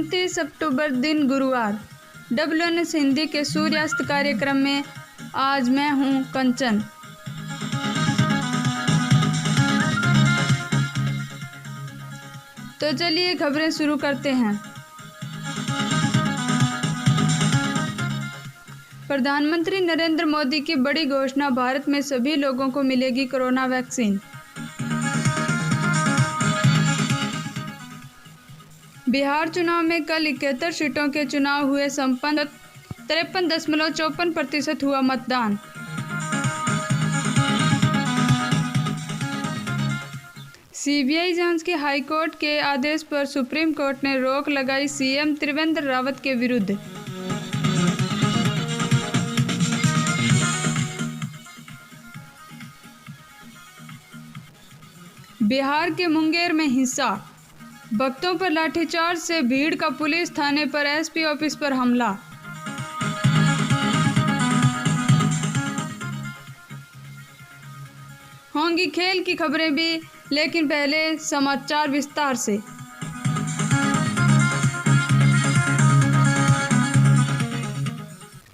29 अक्टूबर दिन गुरुवार। WNS हिंदी के सूर्यास्त कार्यक्रम में आज मैं हूं कंचन। तो चलिए खबरें शुरू करते हैं। प्रधानमंत्री नरेंद्र मोदी की बड़ी घोषणा, भारत में सभी लोगों को मिलेगी कोरोना वैक्सीन। बिहार चुनाव में कल 71 सीटों के चुनाव हुए संपन्न। 53.54% हुआ मतदान। CBI जांच के हाईकोर्ट के आदेश पर सुप्रीम कोर्ट ने रोक लगाई CM त्रिवेंद्र रावत के विरुद्ध। बिहार के मुंगेर में हिंसा, भक्तों पर लाठीचार्ज से भीड़ का पुलिस थाने पर SP ऑफिस पर हमला। होंगी खेल की खबरें भी, लेकिन पहले समाचार विस्तार से।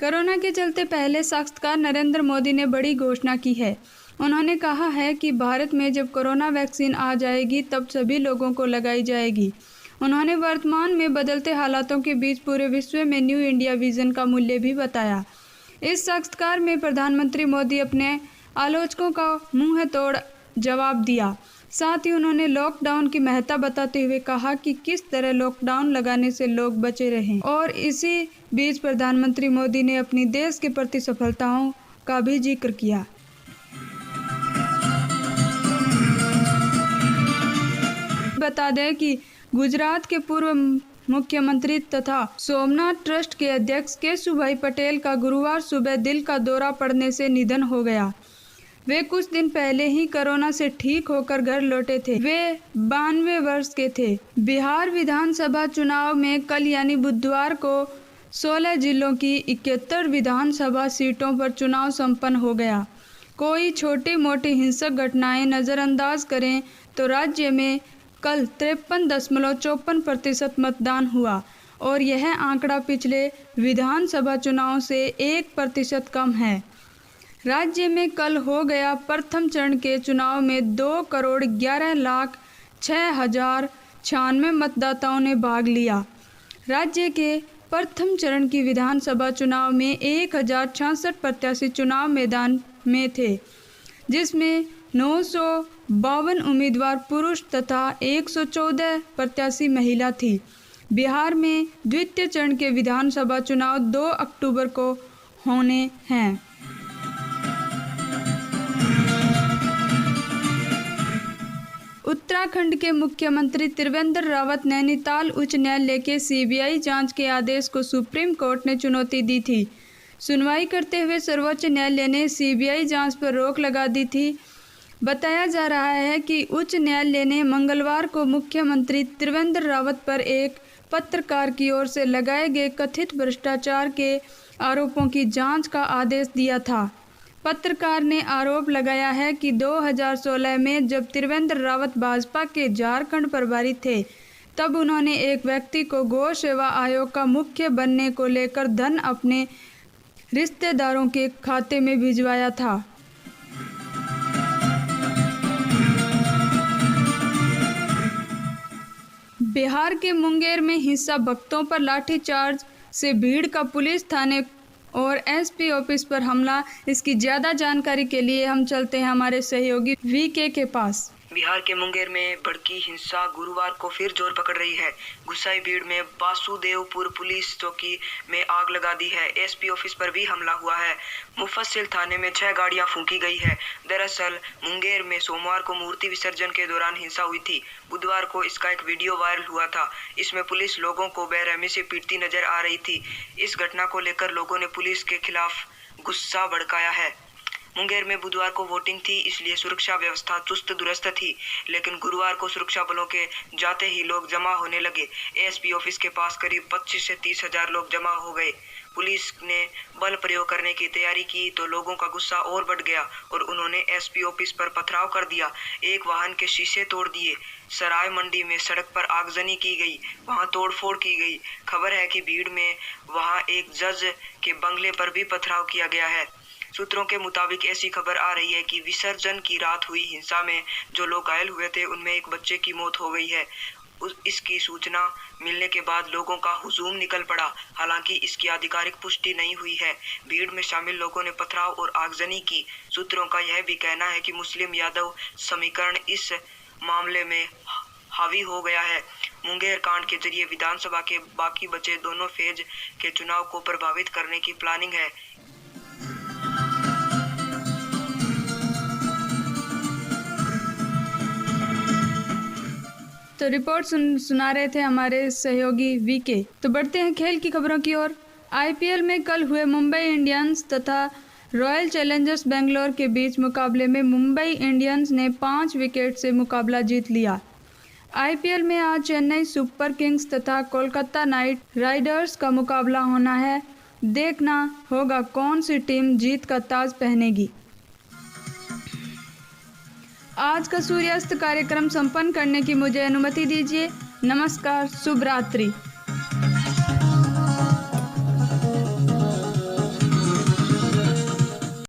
कोरोना के चलते पहले साक्षात्कार नरेंद्र मोदी ने बड़ी घोषणा की है। उन्होंने कहा है कि भारत में जब कोरोना वैक्सीन आ जाएगी तब सभी लोगों को लगाई जाएगी। उन्होंने वर्तमान में बदलते हालातों के बीच पूरे विश्व में न्यू इंडिया विजन का मूल्य भी बताया। इस साक्षात्कार में प्रधानमंत्री मोदी अपने आलोचकों का मुंह तोड़ जवाब दिया। साथ ही उन्होंने लॉकडाउन की महत्ता बताते हुए कहा कि किस तरह लॉकडाउन लगाने से लोग बचे रहें। और इसी बीच प्रधानमंत्री मोदी ने अपनी देश के प्रति सफलताओं का भी जिक्र किया। बता दें कि गुजरात के पूर्व मुख्यमंत्री तथा सोमनाथ ट्रस्ट के अध्यक्ष केशुभाई पटेल का गुरुवार सुबह दिल का दौरा पड़ने से निधन हो गया। वे कुछ दिन पहले ही कोरोना से ठीक होकर घर लौटे थे। वे 92 वर्ष के थे। बिहार विधानसभा चुनाव में कल यानी बुधवार को 16 जिलों की 71 विधानसभा सीटों पर चुनाव संपन्न हो गया। कोई छोटी मोटी हिंसक घटनाएं नज़रअंदाज करें तो राज्य में कल 53.54% मतदान हुआ और यह आंकड़ा पिछले विधानसभा चुनाव से 1% कम है। राज्य में कल हो गया प्रथम चरण के चुनाव में 2,11,06,096 मतदाताओं ने भाग लिया। राज्य के प्रथम चरण की विधानसभा चुनाव में 1,066 प्रत्याशी चुनाव मैदान में थे, जिसमें 952 उम्मीदवार पुरुष तथा 114 प्रत्याशी महिला थी। बिहार में द्वितीय चरण के विधानसभा चुनाव 2 अक्टूबर को होने हैं। उत्तराखंड के मुख्यमंत्री त्रिवेंद्र रावत नैनीताल उच्च न्यायालय के CBI जांच के आदेश को सुप्रीम कोर्ट ने चुनौती दी थी। सुनवाई करते हुए सर्वोच्च न्यायालय ने CBI जांच पर रोक लगा दी थी। बताया जा रहा है कि उच्च न्यायालय ने मंगलवार को मुख्यमंत्री त्रिवेंद्र रावत पर एक पत्रकार की ओर से लगाए गए कथित भ्रष्टाचार के आरोपों की जांच का आदेश दिया था। पत्रकार ने आरोप लगाया है कि 2016 में जब त्रिवेंद्र रावत भाजपा के झारखंड प्रभारी थे, तब उन्होंने एक व्यक्ति को गौ सेवा आयोग का मुख्य बनने को लेकर धन अपने रिश्तेदारों के खाते में भिजवाया था। बिहार के मुंगेर में हिंसा, भक्तों पर लाठीचार्ज से भीड़ का पुलिस थाने और SP ऑफिस पर हमला। इसकी ज़्यादा जानकारी के लिए हम चलते हैं हमारे सहयोगी VK के पास। बिहार के मुंगेर में भड़की हिंसा गुरुवार को फिर जोर पकड़ रही है। गुस्साई भीड़ में वासुदेवपुर पुलिस चौकी में आग लगा दी है। SP ऑफिस पर भी हमला हुआ है। मुफस्सिल थाने में 6 गाड़ियां फूंकी गई है। दरअसल मुंगेर में सोमवार को मूर्ति विसर्जन के दौरान हिंसा हुई थी। बुधवार को इसका एक वीडियो वायरल हुआ था। इसमें पुलिस लोगों को बेरहमी से पीटती नजर आ रही थी। इस घटना को लेकर लोगों ने पुलिस के खिलाफ गुस्सा भड़काया है। मुंगेर में बुधवार को वोटिंग थी, इसलिए सुरक्षा व्यवस्था चुस्त दुरुस्त थी, लेकिन गुरुवार को सुरक्षा बलों के जाते ही लोग जमा होने लगे। SP ऑफिस के पास करीब 25 से 30 हजार लोग जमा हो गए। पुलिस ने बल प्रयोग करने की तैयारी की तो लोगों का गुस्सा और बढ़ गया और उन्होंने एसपी ऑफिस पर पथराव कर दिया। एक वाहन के शीशे तोड़ दिए। सराय मंडी में सड़क पर आगजनी की गई, वहां तोड़फोड़ की गई। खबर है कि भीड़ में वहां एक जज के बंगले पर भी पथराव किया गया है। सूत्रों के मुताबिक ऐसी खबर आ रही है कि विसर्जन की रात हुई हिंसा में जो लोग घायल हुए थे उनमें एक बच्चे की मौत हो गई है। इसकी सूचना मिलने के बाद लोगों का हुजूम निकल पड़ा। हालांकि इसकी आधिकारिक पुष्टि नहीं हुई है। भीड़ में शामिल लोगों ने पथराव और आगजनी की। सूत्रों का यह भी कहना है कि मुस्लिम यादव समीकरण इस मामले में हावी हो गया है। मुंगेर कांड के जरिए विधानसभा के बाकी बचे दोनों फेज के चुनाव को प्रभावित करने की प्लानिंग है। तो रिपोर्ट सुना रहे थे हमारे सहयोगी वीके। तो बढ़ते हैं खेल की खबरों की ओर। आईपीएल में कल हुए मुंबई इंडियंस तथा रॉयल चैलेंजर्स बेंगलोर के बीच मुकाबले में मुंबई इंडियंस ने 5 विकेट से मुकाबला जीत लिया। आईपीएल में आज चेन्नई सुपर किंग्स तथा कोलकाता नाइट राइडर्स का मुकाबला होना है। देखना होगा कौन सी टीम जीत का ताज पहनेगी। आज का सूर्यास्त कार्यक्रम संपन्न करने की मुझे अनुमति दीजिए। नमस्कार, शुभ रात्रि।